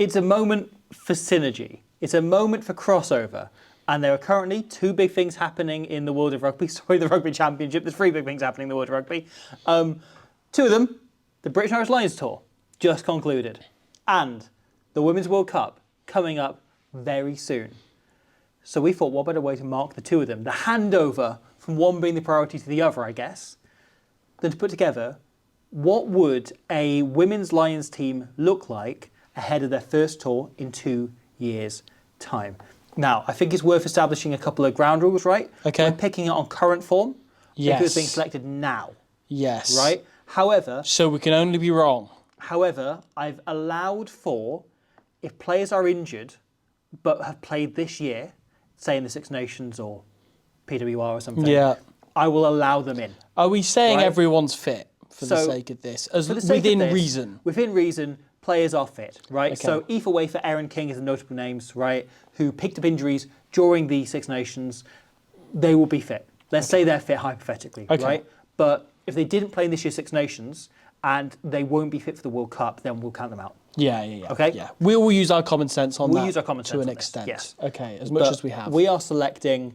It's a moment for synergy. It's a moment for crossover. And there are currently 2 big things happening in the world of rugby. Sorry, the Rugby Championship. There's 3 big things happening in the world of rugby. 2 of them, the British and Irish Lions Tour, just concluded. And the Women's World Cup coming up very soon. So we thought, what better way to mark the 2 of them, the handover from one being the priority to the other, I guess, than to put together what would a Women's Lions team look like ahead of their first tour in 2 years' time. Now, I think it's worth establishing a couple of ground rules, right? Okay. We're picking it on current form. Yes. Because it's being selected now. Yes. Right? However... So we can only be wrong. However, I've allowed for, if players are injured but have played this year, say in the Six Nations or PWR or something, I will allow them in. Are we saying everyone's fit for the sake of this? Within reason? Within reason, players are fit, right? Okay. So Aoife Wafer, Erin King is the notable names, right, who picked up injuries during the Six Nations. They will be fit. Let's say they're fit hypothetically, right? But if they didn't play in this year's Six Nations and they won't be fit for the World Cup, then we'll count them out. Yeah. Okay? Yeah. We will use our common sense on that. We'll use our common sense to an on this, extent. yes. Okay, as much as we have. We are selecting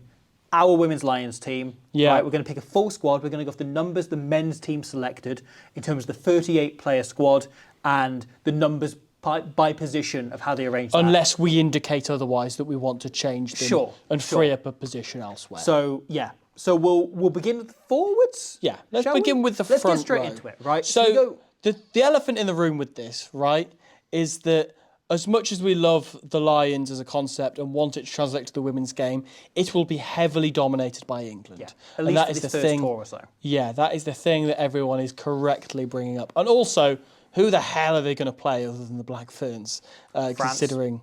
our Women's Lions team. Yeah. Right? We're going to pick a full squad. We're going to go off the numbers the men's team selected in terms of the 38-player squad and the numbers by position of how they arrange that. Unless we indicate otherwise that we want to change them and free up a position elsewhere. So, yeah. So we'll begin with forwards? Yeah, let's begin with the front row. Let's get straight into it, right? So the elephant in the room with this, right, is that as much as we love the Lions as a concept and want it to translate to the women's game, it will be heavily dominated by England. Yeah, at least that for is this the first thing. tour or so. Yeah, that is the thing that everyone is correctly bringing up. And also, who the hell are they going to play other than the Black Ferns? Considering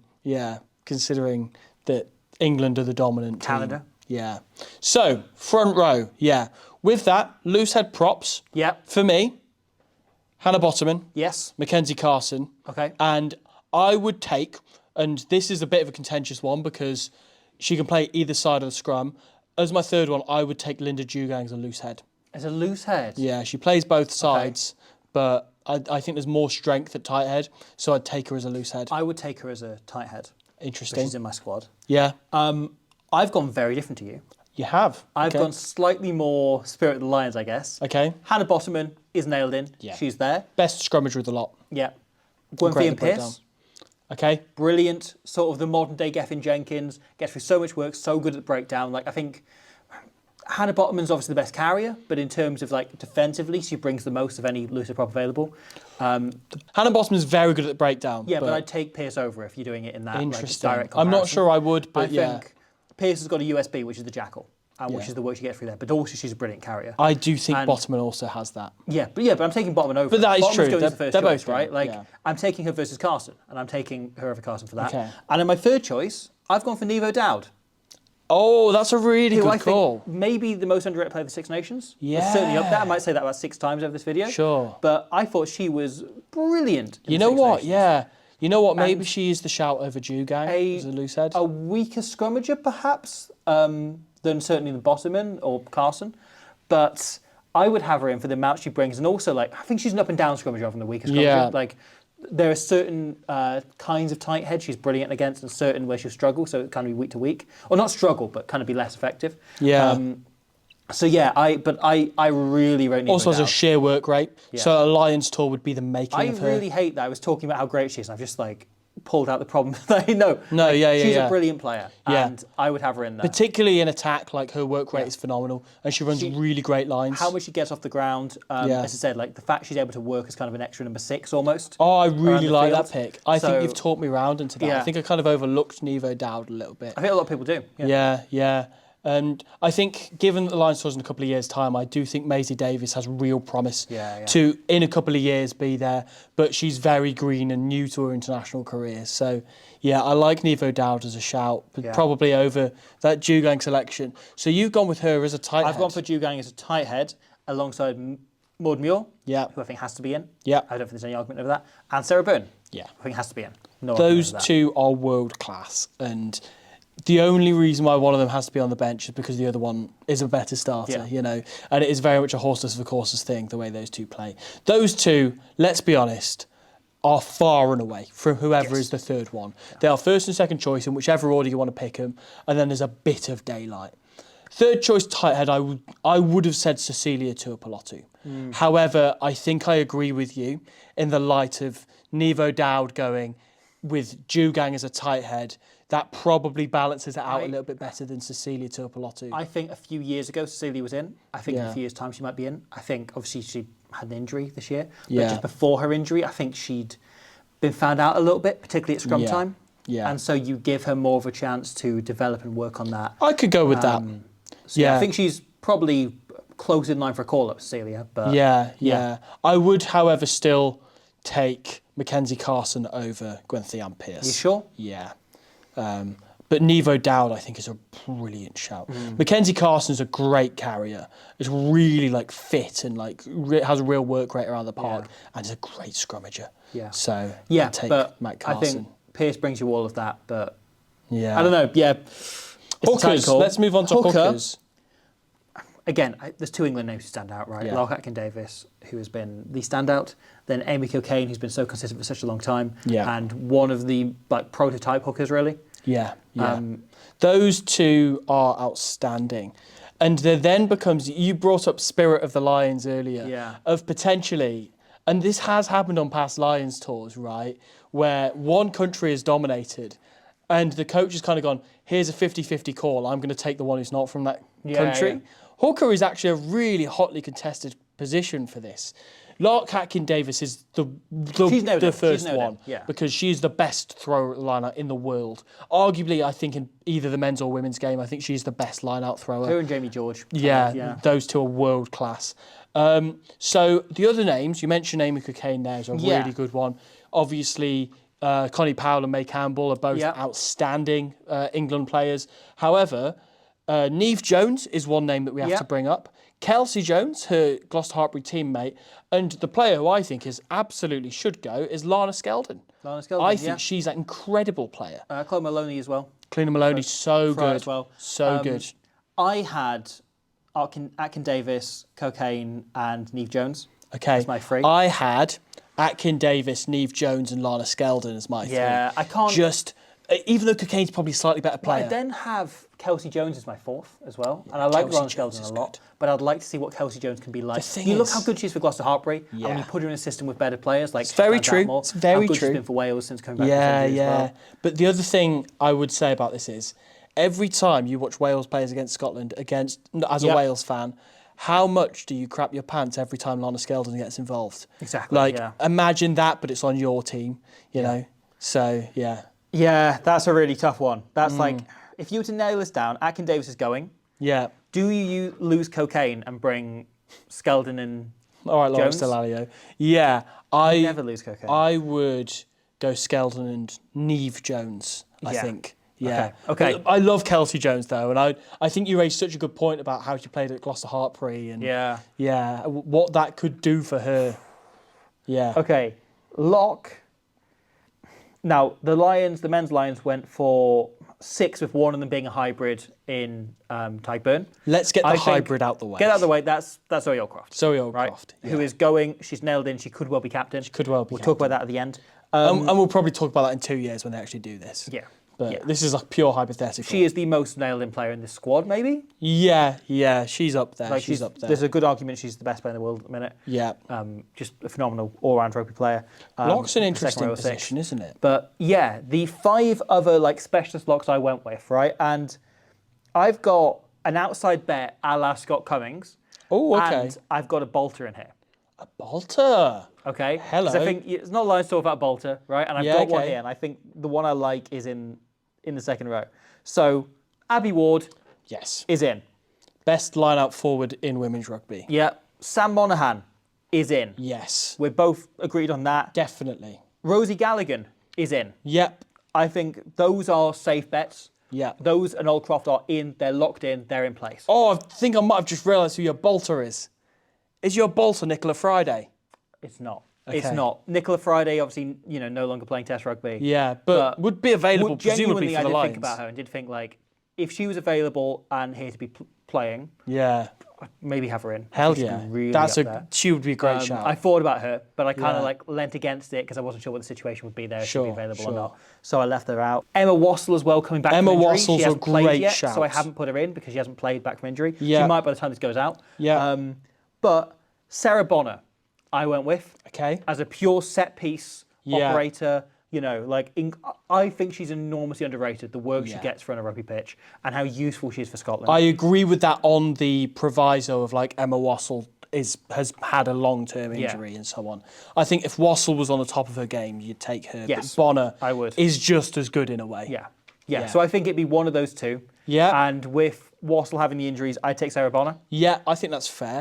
that England are the dominant team. Canada. Yeah. So, front row, yeah. With that, loose head props. Yeah. For me, Hannah Bottoman. Yes. Mackenzie Carson. Okay. And I would take, and this is a bit of a contentious one because she can play either side of the scrum. As my third one, I would take Linda Dugang as a loose head. As a loose head? Yeah, she plays both sides, but I think there's more strength at tight head, so I'd take her as a loose head. I would take her as a tight head. Interesting. Which is in my squad. Yeah. I've gone very different to you. You have? I've gone slightly more Spirit of the Lions, I guess. Okay. Hannah Bottoman is nailed in. Yeah. She's there. Best scrummager of the lot. Yeah. Gwenffian Pearce. Okay. Brilliant. Sort of the modern day Gethin Jenkins. Gets through so much work, so good at the breakdown. Like, I think Hannah Bottoman's obviously the best carrier, but in terms of like defensively, she brings the most of any looser prop available. Hannah Bottoman's very good at the breakdown. Yeah, but I'd take Pearce over if you're doing it in that interesting. Like, direct comparison. I'm not sure I would, but I think Pearce has got a USB, which is the Jackal, which is the work she gets through there. But also, she's a brilliant carrier. I do think Bottoman also has that. Yeah, but I'm taking Bottoman over. But that is true. Going as the first choice, both right? Like, I'm taking her versus Carson, and I'm taking her over Carson for that. Okay. And in my third choice, I've gone for Neve O'Dowd. Oh, that's a really good call. Think maybe the most underrated player of the Six Nations. Yeah. It's certainly up there. I might say that about 6 times over this video. Sure. But I thought she was brilliant. You know what? Yeah. You know what? Maybe she is the shout over Dugang as a loose head. A weaker scrummager, perhaps, than certainly the Bottoman or Carson. But I would have her in for the amount she brings. And also, like, I think she's an up and down scrummager rather than the weaker scrummager. Yeah. Like, there are certain kinds of tight heads she's brilliant against and certain where she'll struggle, so it kind of be week to week. Or not struggle, but kind of be less effective. Yeah. So yeah, I really wrote Neve Also has a O'Dowd. sheer work rate. Yeah. So a Lions tour would be the making of her. I really hate that I was talking about how great she is, and I've just like pulled out the problem. No, she's a brilliant player, and I would have her in there. Particularly in attack, like her work rate is phenomenal, and she runs really great lines. How much she gets off the ground, as I said, like the fact she's able to work as kind of an extra number 6 almost. Oh, I really like that pick. I think you've so, taught me round into that. I think I kind of overlooked Neve O'Dowd a little bit. I think a lot of people do. Yeah. And I think, given that the Lions tour's in a couple of years' time, I do think Maisie Davis has real promise to, in a couple of years, be there. But she's very green and new to her international career. So, yeah, I like Neve O'Dowd as a shout, but probably over that Dugang selection. So you've gone with her as a tight head. I've gone for Dugang as a tight head alongside Maud Muir, who I think has to be in. Yeah. I don't think there's any argument over that. And Sarah Byrne, who I think has to be in. No Those two are world class, and the only reason why one of them has to be on the bench is because the other one is a better starter, you know. And it is very much a horseless for courses thing, the way those two play. Those two, let's be honest, are far and away from whoever is the third one. Yeah. They are first and second choice in whichever order you want to pick them, and then there's a bit of daylight. Third choice tight head, I would have said Cecilia Tuipulotu. However, I think I agree with you in the light of Niamh O'Dowd going with Jugang as a tight head. That probably balances it out a little bit better than Cecilia Tuipulotu. I think a few years ago Cecilia was in. I think in a few years' time she might be in. I think obviously she had an injury this year. But just before her injury, I think she'd been found out a little bit, particularly at scrum time. Yeah. And so you give her more of a chance to develop and work on that. I could go with that. So I think she's probably close in line for a call-up, Cecilia. But yeah. I would, however, still take Mackenzie Carson over Gwenthea Pearce. You sure? Yeah. But Niamh O'Dowd, I think, is a brilliant shout. Mackenzie Carson's a great carrier. Is really fit and has a real work rate around the park, and is a great scrummager. Yeah. So I'd take Matt Carson. I think Pearce brings you all of that, but yeah, I don't know. Yeah. Hookers. Let's move on to hookers. Again, there's two England names who stand out, right? Yeah. Lark Atkin-Davis, who has been the standout, then Amy Kilcane, who's been so consistent for such a long time, and one of the prototype hookers, really. Yeah. Those two are outstanding. And there then becomes, you brought up Spirit of the Lions earlier, of potentially, and this has happened on past Lions tours, right, where one country is dominated and the coach has kind of gone, here's a 50-50 call, I'm going to take the one who's not from that country. Yeah. Hooker is actually a really hotly contested position for this. Lark Atkin-Davis is the first one because she's the best thrower liner in the world. Arguably, I think in either the men's or women's game, I think she's the best line-out thrower. Her and Jamie George. Yeah, those two are world class. So the other names, you mentioned Amy Cockayne there is a really good one. Obviously, Connie Powell and May Campbell are both outstanding England players. However, Niamh Jones is one name that we have to bring up. Kelsey Jones, her Gloucester Hartbury teammate, and the player who I think absolutely should go is Lana Skeldon. I think she's an incredible player. Chloe Maloney as well. Chloe Maloney, so good. As well. So good. I had Atkin-Davis, Cockayne, and Niamh Jones. Okay. That's my three. I had Atkin-Davis, Niamh Jones, and Lana Skeldon as my three. Yeah, I can't... Even though Cockayne's probably a slightly better player. I then have Kelsey Jones as my fourth as well. And I like Lana Skeldon a lot, but I'd like to see what Kelsey Jones can be like. You look how good she is for Gloucester Hartbury, and when you put her in a system with better players, it's very true. It's very true. She's been for Wales since coming back from injury as well. But the other thing I would say about this is, every time you watch Wales players against Scotland, as a Wales fan, how much do you crap your pants every time Lana Skeldon gets involved? Exactly. Imagine that, but it's on your team, you know? So, yeah. Yeah, that's a really tough one. That's if you were to nail this down, Atkin-Davis is going. Yeah. Do you lose Cockayne and bring Skeldon and all right, Lawrence Jones? Delalio. Yeah. I never lose Cockayne. I would go Skeldon and Niamh Jones, I think. Yeah. Okay. I love Kelsey Jones, though, and I think you raised such a good point about how she played at Gloucester Hartbury and what that could do for her. Yeah. Okay. Lock. Now, the men's Lions went for 6 with one of them being a hybrid in Tyburn. Let's get the hybrid out the way. Get out the way. That's Zoe Aldcroft. Zoe Aldcroft. Right? Who is going. She's nailed in. She could well be captain. We'll talk about that at the end. And we'll probably talk about that in 2 years when they actually do this. Yeah. But this is a pure hypothetical. She is the most nailed-in player in this squad, maybe? Yeah, she's up there. She's up there. There's a good argument she's the best player in the world at the minute. Yeah. Just a phenomenal all-round rugby player. Lock's an interesting position, isn't it? But yeah, the 5 other specialist locks I went with, right? And I've got an outside bet a la Scott Cummings. Oh, okay. And I've got a bolter in here. A bolter? Okay. Hello. I think it's not Lions talk about bolter, right? And I've got one here, and I think the one I like is in the second row. So, Abby Ward is in. Best line-out forward in women's rugby. Yeah. Sam Monaghan is in. Yes. We're both agreed on that. Definitely. Rosie Galligan is in. Yep. I think those are safe bets. Yeah. Those and Aldcroft are in. They're locked in. They're in place. Oh, I think I might have just realised who your bolter is. Is your bolter Nicola Friday? It's not. Okay. It's not. Nicola Friday, obviously, no longer playing Test rugby. Yeah, but would be available presumably for the Lions. I did think about her and did think if she was available and here to be playing, maybe have her in. Hell She'd yeah. be really That's up there. she would be a great shout. I thought about her, but I kind of Yeah. like leant against it because I wasn't sure what the situation would be there, if she'd Sure, be available or sure. not. So I left her out. Emma Wassell as well, coming back Emma from injury. Wassell's She a hasn't played great yet, shout. so I haven't put her in because she hasn't played back from injury. Yeah. She might by the time this goes out. Yeah. But Sarah Bonner, I went with Okay. as a pure set piece Yeah. operator. You know, I think she's enormously underrated. The work she Yeah. gets for on a rugby pitch and how useful she is for Scotland. I agree with that on the proviso of like Emma Wassell has had a long-term injury and so on. I think if Wassell was on the top of her game, you'd take her. Yes, but Bonner I would. is just as good in a way. Yeah. So I think it'd be one of those two. Yeah. And with Wassell having the injuries, I'd take Sarah Bonner. Yeah, I think that's fair.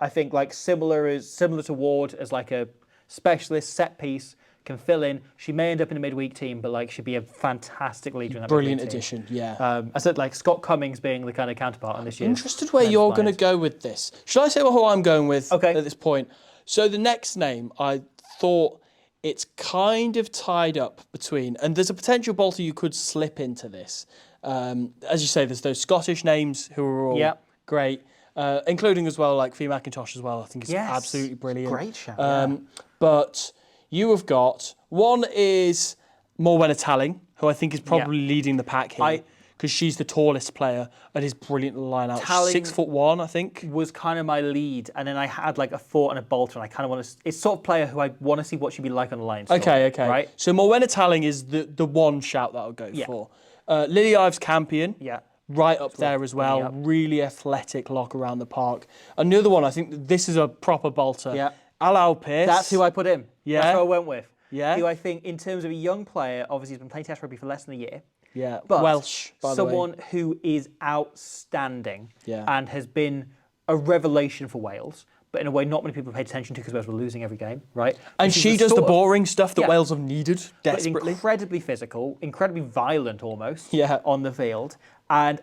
I think like similar to Ward as like a specialist set piece, can fill in. She may end up in a midweek team, but like she'd be a fantastic leader in that Brilliant midweek team. addition, yeah. I said like Scott Cummings being the kind of counterpart on this year. Interested where you're going to go with this. Should I say who I'm going with Okay. at this point? So the next name, I thought it's kind of tied up between, and there's a potential bolter you could slip into this. As you say, there's those Scottish names who are all great, including as well like Fee McIntosh as well. I think is absolutely brilliant. Great shout. But you have got, one is Morwenna Talling, who I think is probably leading the pack here, because she's the tallest player and is brilliant line out. Talling 6'1", I think. Was kind of my lead, and then I had like a thought and a bolter, and I kind of want to. It's sort of player who I want to see what she'd be like on the line. Okay. Right. So Morwenna Talling is the one shout that I'll go for. Lily Ives Campion. Yeah. Right up there as well. Really athletic lock around the park. And the other one, I think that this is a proper bolter. Yeah. Alau Pearce. That's who I put in. Yeah. That's who I went with. Yeah. Who I think, in terms of a young player, obviously he's been playing Test rugby for less than a year. Yeah. But Welsh, by the way. someone who is outstanding Yeah. and has been a revelation for Wales, but in a way not many people paid attention to because Wales were losing every game, right? And She's she does the sort of- boring stuff that Yeah. Wales have needed but is desperately. incredibly physical, incredibly violent almost Yeah. on the field. And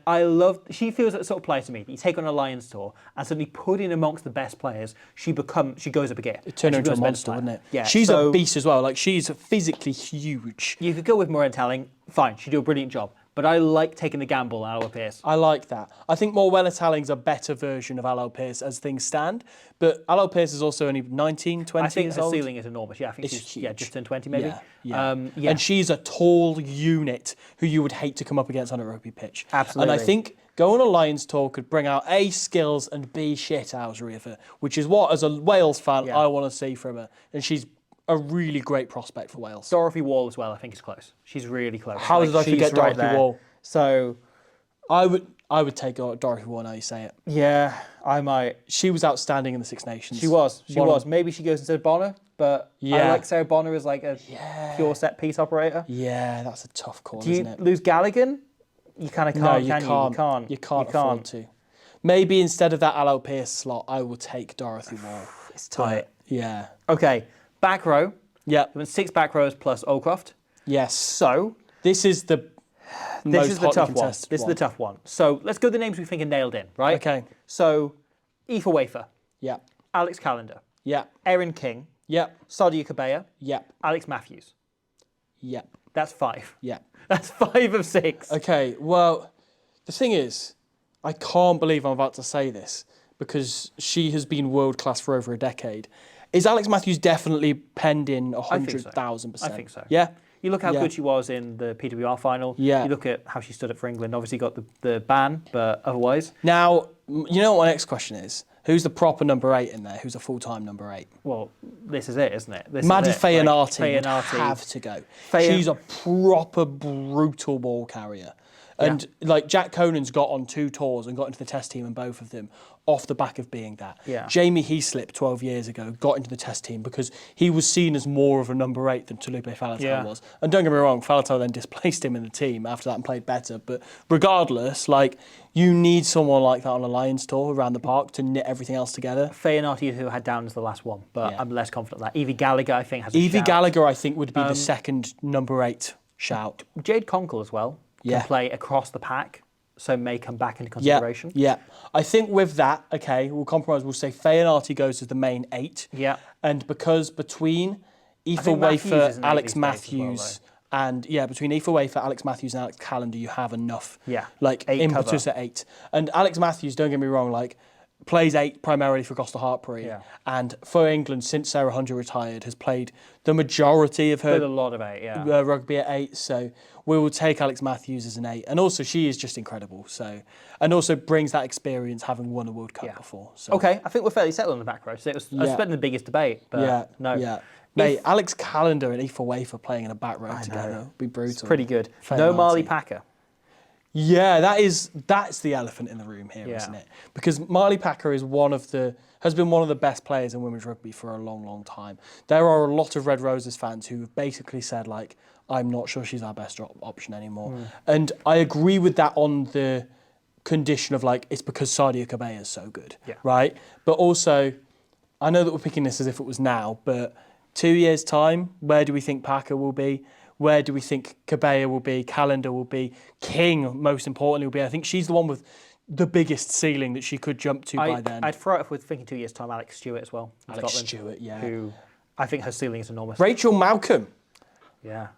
she feels like the sort of player to me that you take on a Lions tour and suddenly put in amongst the best players, she goes up a gear. It turned her And she into a becomes monster, player. wouldn't it? Yeah. She's so a beast as well. Like, she's physically huge. You could go with Morwenna Talling, fine, she'd do a brilliant job. But I like taking the gamble on Alau Pearce. I like that. I think Morwenna Talling's a better version of Alau Pearce as things stand. But Alau Pearce is also only 19, 20 I think years her old. ceiling is enormous. Yeah, I think It's she's huge. just turned 20 maybe. Yeah. Yeah. And she's a tall unit who you would hate to come up against on a rugby pitch. Absolutely. And I think going on a Lions tour could bring out A, skills, and B, shithousery of her, which is what, as a Wales fan, I want to see from her. And she's a really great prospect for Wales. Dorothy Wall as well, I think is close. She's really close. How did I she's forget right Dorothy there. Wall? So, I would take Dorothy Wall now you say it. yeah, I might. She was outstanding in the Six Nations. She was. Maybe she goes instead of Bonner, but I Yeah. like Sarah Bonner as like a pure set piece operator. Yeah, that's a tough call, Do you isn't it? lose Galligan? You kind of can't, No, you can can't. you? You can't afford to. Maybe instead of that Alau Pearce slot, I will take Dorothy Wall. It's tight. Yeah. Okay, back row. Yeah. There were 6 back rows plus Oldcroft. Yes. So, This is the this is the hotly tough one. contested This is the tough one. So, let's go with the names we think are nailed in, right? Okay. So, Aoife Wafer, Yeah. Alex Callender, Yeah. Erin King, Yeah. Sadia Kabea, Yeah. Alex Matthews. Yeah. That's 5. Yeah. That's 5 of 6. Okay. Well, the thing is, I can't believe I'm about to say this because she has been world class for over a decade. Is Alex Matthews definitely penned in 100,000%? I think so. Yeah. You look how Yeah. good she was in the PWR final. Yeah. You look at how she stood up for England. Obviously got the ban, but otherwise, Now, you know what my next question is? Who's the proper number 8 in there? Who's a full-time number 8? well, this is it, isn't it? This Maddie is it. Like, Fayanati would Fayanati. have to go. Fayan- She's a proper brutal ball carrier. And like Jack Conan's got on 2 tours and got into the test team in both of them off the back of being that. Yeah. Jamie Heaslip 12 years ago got into the test team because he was seen as more of a number 8 than Tulupe Faletau was. And don't get me wrong, Faletau then displaced him in the team after that and played better. But regardless, like you need someone like that on a Lions tour around the park to knit everything else together. Fayanati, who had down as the last one, but Yeah. I'm less confident of that. Evie Gallagher, I think, has a Evie shout. Gallagher, I think, would be the second number 8 shout. Jade Conkle as well can play across the pack, so may come back into consideration. Yeah. I think with that, okay, we'll compromise. We'll say Fayanati goes as the main 8. Yeah. And because between Aoife think Matthews Wafer, is an 8 Alex these days as well, Matthews, and between Aoife Wafer, Alex Matthews, and Alex Callender, you have enough. Yeah. Like 8 impetus cover. at 8. And Alex Matthews, don't get me wrong, like plays 8 primarily for Gloucester Hartpury. Yeah. And for England, since Sarah Hunter retired, has played the majority of Played a her lot of 8, yeah. rugby at 8. So we will take Alex Matthews as an 8. And also, she is just incredible. So, and also brings that experience having won a World Cup before. So. Okay, I think we're fairly settled on the back row. So I was expecting the biggest debate, but no. Yeah. Mate, Alex Callender and Aoife Wafer playing in a back row together would be brutal. It's pretty good. Fair No Marty. Marley Packer. Yeah, that's the elephant in the room here, isn't it? Because Marley Packer is has been one of the best players in women's rugby for a long, long time. There are a lot of Red Roses fans who have basically said, like, I'm not sure she's our best option anymore. And I agree with that on the condition of, like, it's because Sadia Kabay is so good, right? But also, I know that we're picking this as if it was now, but 2 years' time, where do we think Packer will be? Where do we think Cabella will be? Callender will be? King, most importantly, will be. I think she's the one with the biggest ceiling that she could jump to by then. I'd throw it if we're thinking 2 years' time, Alex Stewart as well. Alex Scotland, Stewart, yeah. Who I think her ceiling is enormous. Rachel Malcolm. Yeah.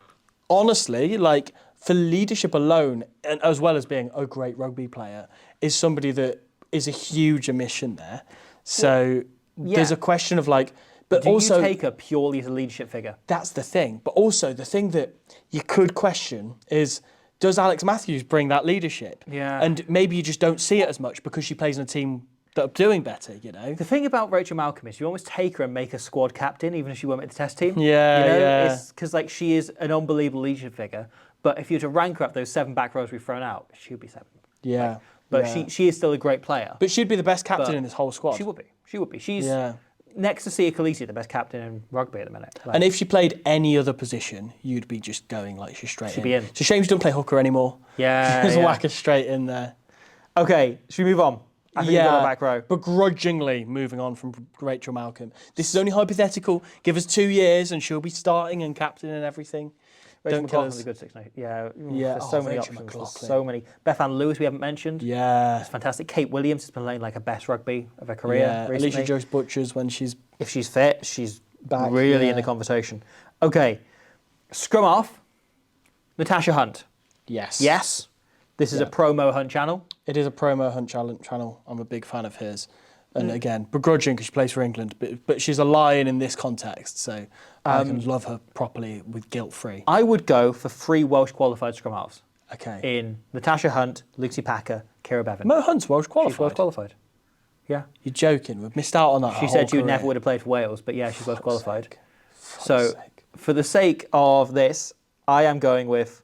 Honestly, like, for leadership alone, and as well as being a great rugby player, is somebody that is a huge omission there. So there's a question of, like, but do also, you take her purely as a leadership figure? That's the thing. But also, the thing that you could question is, does Alex Matthews bring that leadership? Yeah. And maybe you just don't see it as much because she plays in a team that are doing better, you know? The thing about Rachel Malcolm is you almost take her and make her squad captain, even if she won't make the test team. Yeah. Because, like, she is an unbelievable leadership figure. But if you were to rank her up those 7 back rows we've thrown out, she would be 7th. Yeah. But she is still a great player. But she'd be the best captain in this whole squad. She would be. She's next to Sia Khaleesi, the best captain in rugby at the minute. Like, and if she played any other position, you'd be just going like she's straight in. She'd be in. It's a shame she doesn't play hooker anymore. Yeah. Just whack her straight in there. Okay, should we move on? I think we've got the back row. Begrudgingly moving on from Rachel Malcolm. This is only hypothetical. Give us 2 years and she'll be starting and captain and everything. Rachel Don't kill McLaughlin's us. a good 6 9. Yeah. Yeah. There's so many Rachel options. There's McLaughlin. so many. Beth Ann Lewis we haven't mentioned. Yeah. It's fantastic. Kate Williams has been playing like her best rugby of her career recently. Alicia Joyce Butchers when she's if she's fit, she's back, really in the conversation. Okay. Scrum-half. Natasha Hunt. Yes. Yes. This is a promo Hunt channel. It is a promo Hunt channel. I'm a big fan of hers. And again, begrudging because she plays for England, but she's a lion in this context, so I can love her properly with guilt-free. I would go for 3 Welsh qualified scrum halves. Okay. In Natasha Hunt, Lucy Packer, Kira Bevan. Mo Hunt's Welsh qualified. She's Welsh qualified. Yeah. You're joking. We've missed out on that. She said you never would have played for Wales, but yeah, she's Welsh qualified. So, for the sake of this, I am going with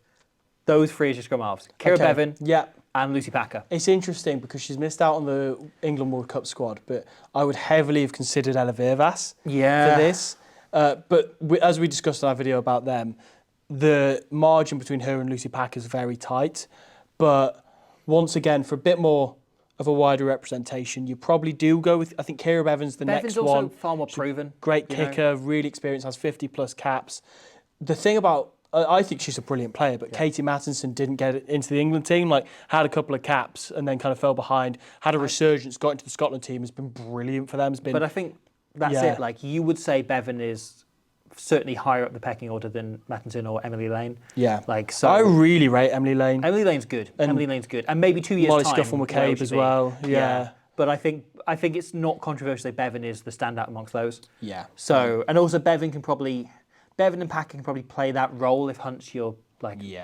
those 3 as your scrum halves. Kira Bevan. Yeah. And Lucy Packer. It's interesting because she's missed out on the England World Cup squad, but I would heavily have considered Ella Virvas for this. But as we discussed in our video about them, the margin between her and Lucy Packer is very tight. But once again, for a bit more of a wider representation, you probably do go with, I think Kira Bevan's the next one. Bevan's also far more proven. Great kicker, really experienced, has 50 plus caps. The thing about I think she's a brilliant player, but Katie Mattinson didn't get into the England team, like had a couple of caps and then kind of fell behind, had a resurgence, got into the Scotland team, has been brilliant for them. But I think that's it. Like, you would say Bevan is certainly higher up the pecking order than Mattinson or Emily Lane. Yeah. Like, so I really rate Emily Lane. Emily Lane's good. And maybe 2 years Molly time. Scuffle McCabe as well. Yeah. But I think it's not controversial that Bevan is the standout amongst those. Yeah. So, and also Bevan and Packer can probably play that role if Hunt's your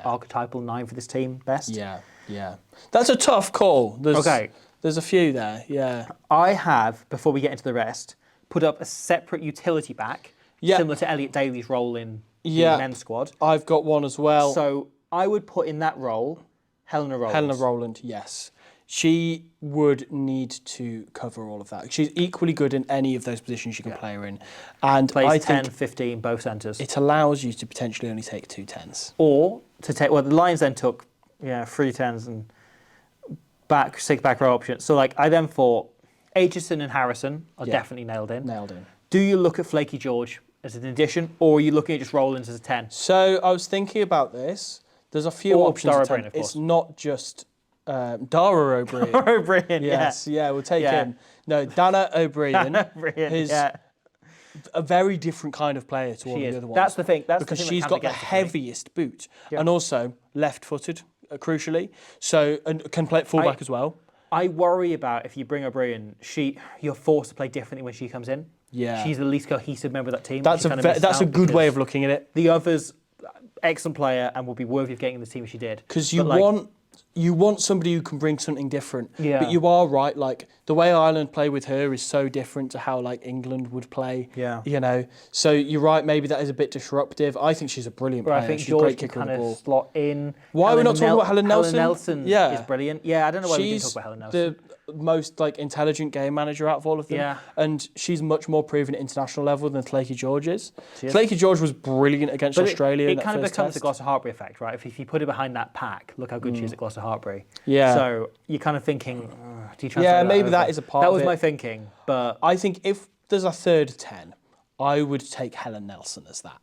archetypal 9 for this team best. Yeah, yeah. That's a tough call. There's a few there, yeah. I have, before we get into the rest, put up a separate utility back, similar to Elliot Daly's role in the men's squad. I've got one as well. So I would put in that role Helena Rowland. Helena Rowland, yes. She would need to cover all of that. She's equally good in any of those positions you can play her in. And plays I 10, think 15, both centres. It allows you to potentially only take 2 10s. Or to take, the Lions then took 3 10s and six back row options. So I then thought Aitchison and Harrison are definitely nailed in. Nailed in. Do you look at Flaky George as an addition, or are you looking at just Rowlands as a 10? So I was thinking about this. There's a few options. Dara O'Brien, of course. It's not just Dara O'Brien. Dara O'Brien, yes, we'll take him. No, Dana O'Brien is a very different kind of player to all the other ones. That's the thing. Because she's got the heaviest boot and also left-footed, crucially. So and can play at fullback as well. I worry about if you bring O'Brien in, you're forced to play differently when she comes in. Yeah. She's the least cohesive member of that team. That's a good way of looking at it. The others, excellent player and would be worthy of getting in the team if she did. Because you want somebody who can bring something different. Yeah. But you are right, like the way Ireland play with her is so different to how like England would play. Yeah. You know. So you're right, maybe that is a bit disruptive. I think she's a brilliant player. I think she's George a great can kicker on kind the of ball. slot in. Why are we not talking about Helen Nelson? Helen Nelson is brilliant. Yeah, I don't know why we didn't talk about Helen Nelson. The most like intelligent game manager out of all of them. Yeah. And she's much more proven at international level than Tlaiche George is. Tlaiche George was brilliant against Australia. It kind of becomes the Gloucester Hartbury effect, right? If you put her behind that pack, look how good she is at Gloucester Hartbury. Yeah. So you're kind of thinking, do you transfer Yeah, that maybe over? that is a part That of was it. my thinking, but I think if there's a third 10, I would take Helen Nelson as that.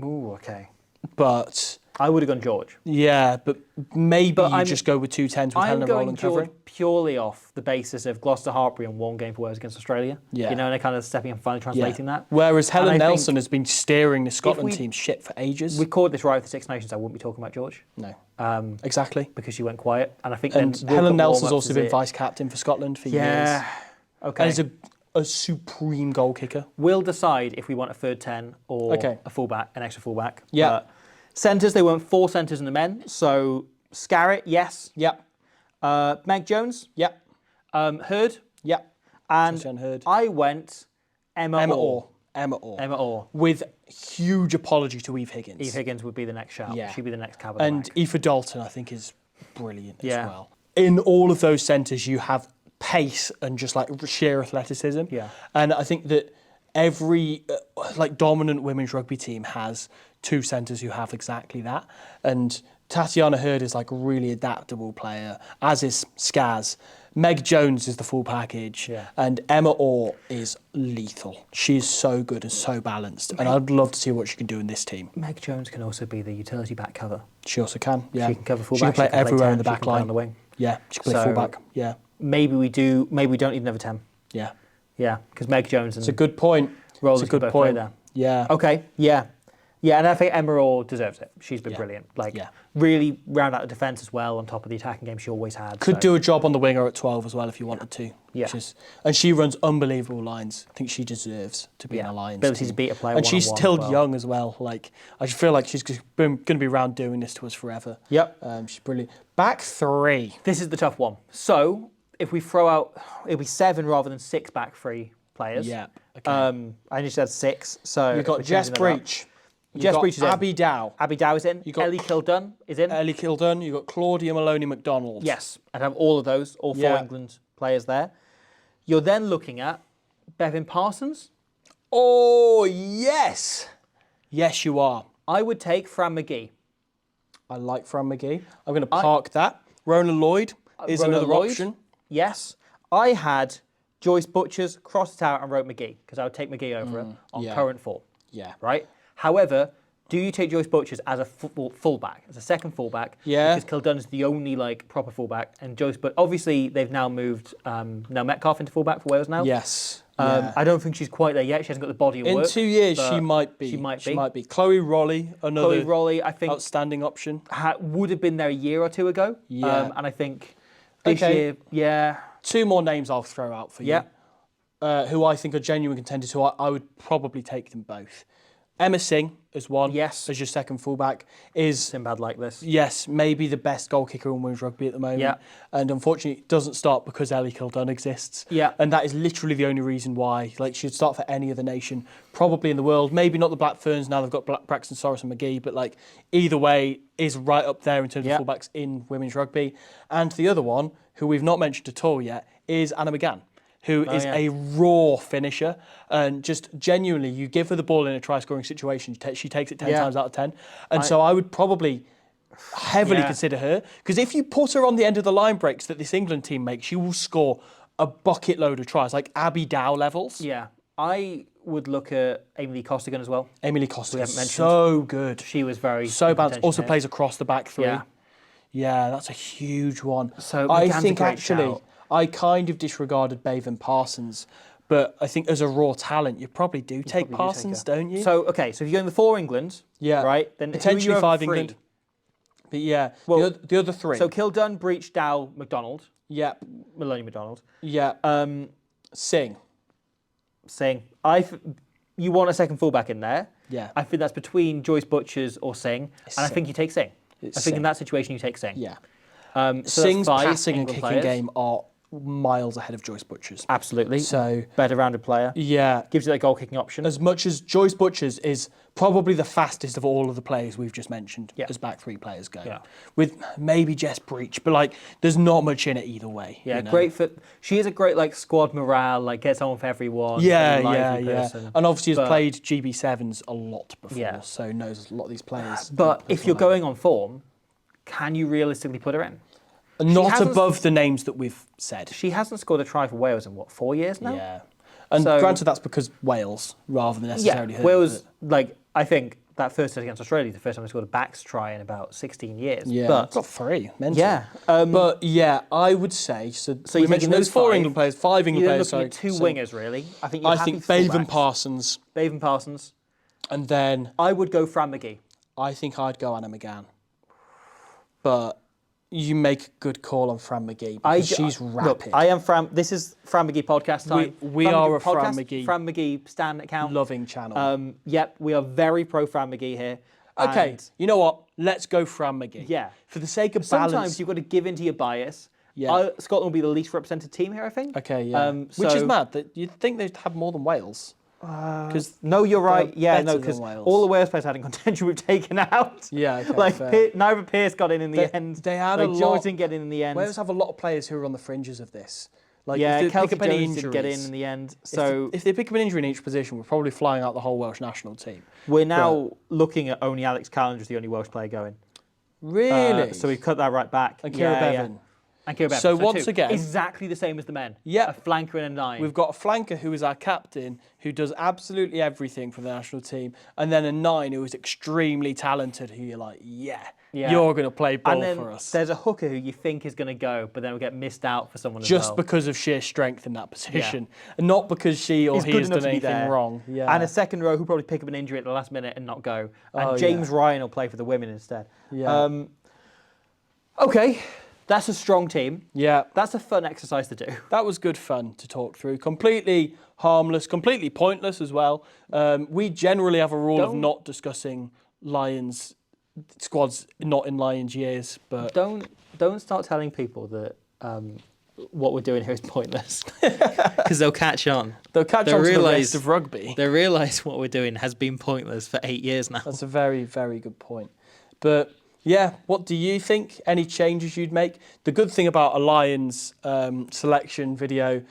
ooh, okay. But I would have gone George. yeah, but maybe you just go with 2 10s with I'm Helen going Rowland George covering. purely off the basis of Gloucester Hartbury and one game for Wales against Australia. Yeah. You know, and they're kind of stepping and finally translating that. Whereas And I Helen think Nelson has been steering the Scotland we- team shit for ages. We called this right with the Six Nations. I wouldn't be talking about George No, exactly. because she went quiet, and I think And then Helen Nelson's warm-ups also is been it. vice captain for Scotland for years. Yeah. Okay. And is a supreme goal kicker. We'll decide if we want a third 10 or a fullback, an extra fullback. Yeah. But centres, they went 4 centres in the men. So Scarrett, yes. Yep. Meg Jones, Yep. Hurd, Yep. and Christian Hurd. I went Emma Orr. Emma Orr. Emma Orr. With huge apology to Eve Higgins. Eve Higgins would be the next shout. Yeah. She'd be the next cab. And Aoife Dalton, I think, is brilliant as Yeah. well. In all of those centres, you have pace and just like sheer athleticism. Yeah. And I think that every like dominant women's rugby team has 2 centres who have exactly that. And Tatiana Hurd is like a really adaptable player, as is Skaz. Meg Jones is the full package, and Emma Orr is lethal. She's so good and so balanced, and I'd love to see what she can do in this team. Meg Jones can also be the utility back cover. She also can, yeah. She can cover fullback. She can play everywhere 10, in the back she can play line. on the wing. Yeah, she can play fullback. Yeah, Maybe we do. Maybe we don't need another 10. yeah. Yeah, because Meg Jones and It's a good point. Rollers It's a good can both play point. there. Yeah. Okay. Yeah. Yeah, and I think Emma Orr deserves it. She's been brilliant. Like, really round out the defence as well, on top of the attacking game she always had. Could do a job on the winger at 12 as well if you wanted to. Yeah. And she runs unbelievable lines. I think she deserves to be in a Lions ability team. to beat a player And she's one-on-one still as well. young as well. Like, I feel like she's going to be around doing this to us forever. Yep. She's brilliant. Back 3. This is the tough one. So, if we throw out, it'll be 7 rather than 6 back 3 players. Yeah. Okay. I only said 6. So You've got Jess Breach. Jess Breach is in. Abby Dow. Abby Dow is in. got Ellie Kildun is in. Ellie Kildun. You've got Claudia Maloney McDonald. Yes, I'd have all of those, all 4 England players there. You're then looking at Bevan Parsons. Oh, yes. Yes, you are. I would take Fran McGee. I like Fran McGee. I'm going to park that. Rona Lloyd is Rona another Lloyd, option. Yes. I had Joyce Butchers, crossed it out and wrote McGee, because I would take McGee over her on current form. Yeah. Right? However, do you take Joyce Butchers as a fullback, as a second fullback? Yeah. Because Kildun's the only like proper fullback, and Joyce. But obviously they've now moved Nell Metcalf into fullback for Wales now. Yes. I don't think she's quite there yet. She hasn't got the body of In work. 2 years, but she might be. She might be. She might be. Chloe Rolly, another Chloe Rolly, I think, outstanding option. would have been there a year or 2 ago. Yeah. And I think this year, 2 more names I'll throw out for you. Who I think are genuine contenders, who I would probably take them both. Emma Singh as one, Yes. as your second fullback, is, Sinbad like this. yes, maybe the best goal kicker in women's rugby at the moment. Yeah. And unfortunately, it doesn't start because Ellie Kildun exists. Yeah. And that is literally the only reason why. Like, she'd start for any other nation, probably in the world. Maybe not the Black Ferns, now they've got Braxton Soros and McGee, but like, either way is right up there in terms of fullbacks in women's rugby. And the other one, who we've not mentioned at all yet, is Anna McGann, who is a raw finisher, and just genuinely, you give her the ball in a try-scoring situation, she takes it 10 times out of 10. And so I would probably heavily consider her, because if you put her on the end of the line breaks that this England team makes, she will score a bucket load of tries, like Abby Dow levels. Yeah. I would look at Amy Lee Costigan as well. Amy Lee Costigan, haven't mentioned. so good. She was very So balanced. contention Also here. plays across the back 3. Yeah. Yeah, that's a huge one. So I McGann's a think great actually, shout. I kind of disregarded Bevan Parsons, but I think as a raw talent, you probably do take Parsons, don't you? So, okay, so if you're going the 4 England, right, then potentially who are your 5 3? England. But yeah, Well, the other 3. So Kildun, Breach, Dow, McDonald. Yep. Maloney McDonald. Yeah. Singh. You want a second fullback in there. Yeah. I think that's between Joyce Butchers or Singh. I think you take Singh. I think in that situation you take Singh. Yeah. So Singh's that's 5 passing and England kicking players. game are miles ahead of Joyce Butchers. Absolutely. So better rounded player. yeah, Gives you that goal kicking option. as much as Joyce Butchers is probably the fastest of all of the players we've just mentioned, as back three players go, with maybe Jess Breach, but like there's not much in it either way. Yeah, you know? great for. She is a great like squad morale, like gets on with everyone. Yeah, lively person. and obviously has played GB7s a lot before, Yeah. so knows a lot of these players. But if you're going on form, can you realistically put her in? Not above the names that we've said. She hasn't scored a try for Wales in 4 years now? Yeah. And granted, that's because Wales, rather than necessarily her. Wales, like, I think that first set against Australia is the first time they scored a backs try in about 16 years. Yeah, but got 3. Mental. Yeah. But yeah, I would say, so you we mentioned those 4 England players, 5 England players, sorry. 2 wingers, really. I think Baven Parsons. Baven Parsons. And then I would go Fran McGee. I think I'd go Anna McGann. But you make a good call on Fran McGee because she's rapid. Look, this is Fran McGee podcast time. We are a Fran McGee. Fran McGee stand account. Loving channel. Yep, we are very pro Fran McGee here. Okay, you know what? Let's go Fran McGee. Yeah. For the sake of balance. Sometimes you've got to give in to your bias. Yeah. Scotland will be the least represented team here, I think. Okay, yeah. Which is mad. That you'd think they'd have more than Wales. No, you're right. Yeah, no, because Wales. all the Wales players had in contention we've taken out. Yeah, okay, neither Pearce got in the end. They had a lot. George didn't get in the end. Wales have a lot of players who are on the fringes of this. Like, yeah, if they Kelsey pick up any Jones didn't get in the end. So if they pick up an injury in each position, we're probably flying out the whole Welsh national team. We're now looking at only Alex Callender as the only Welsh player going. Really? So we've cut that right back. And Kira Bevan. And Kira Bevan. So once again, exactly the same as the men. Yeah. A flanker and a 9. We've got a flanker who is our captain, who does absolutely everything for the national team, and then a 9 who is extremely talented, who you're like, you're going to play ball and then for us. There's a hooker who you think is going to go, but then will get missed out for someone just as well. because of sheer strength in that position, and not because she or he has done anything wrong. Yeah. And a second row who'll probably pick up an injury at the last minute and not go. And James Ryan will play for the women instead. Yeah. Okay, that's a strong team. Yeah. That's a fun exercise to do. That was good fun to talk through. Completely harmless, completely pointless as well. We generally have a rule of not discussing Lions squads not in Lions years, but don't start telling people that what we're doing here is pointless, because they'll catch on. They'll catch on to the rest of rugby. They realise what we're doing has been pointless for 8 years now. That's a very, very good point. But yeah, what do you think? Any changes you'd make? The good thing about a Lions selection video,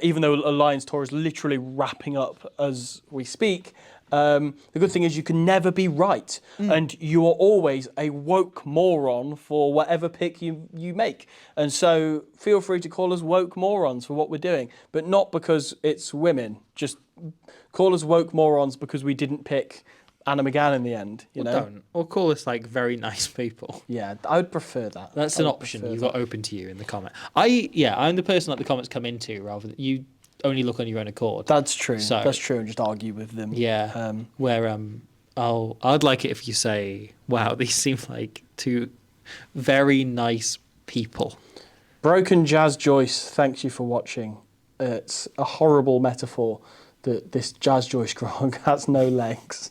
even though a Lions tour is literally wrapping up as we speak, the good thing is you can never be right, and you are always a woke moron for whatever pick you make. And so feel free to call us woke morons for what we're doing, but not because it's women. Just call us woke morons because we didn't pick Anna McGann in the end, you know? Don't. Or call us like very nice people. Yeah, I would prefer that. That's an option you've got open to you in the comment. I'm the person that the comments come into rather than you only look on your own accord. That's true. So, that's true, and just argue with them. Yeah. I'd like it if you say, wow, these seem like 2 very nice people. Broken Jazz Joyce, thanks you for watching. It's a horrible metaphor that this Jazz Joyce grog has no legs.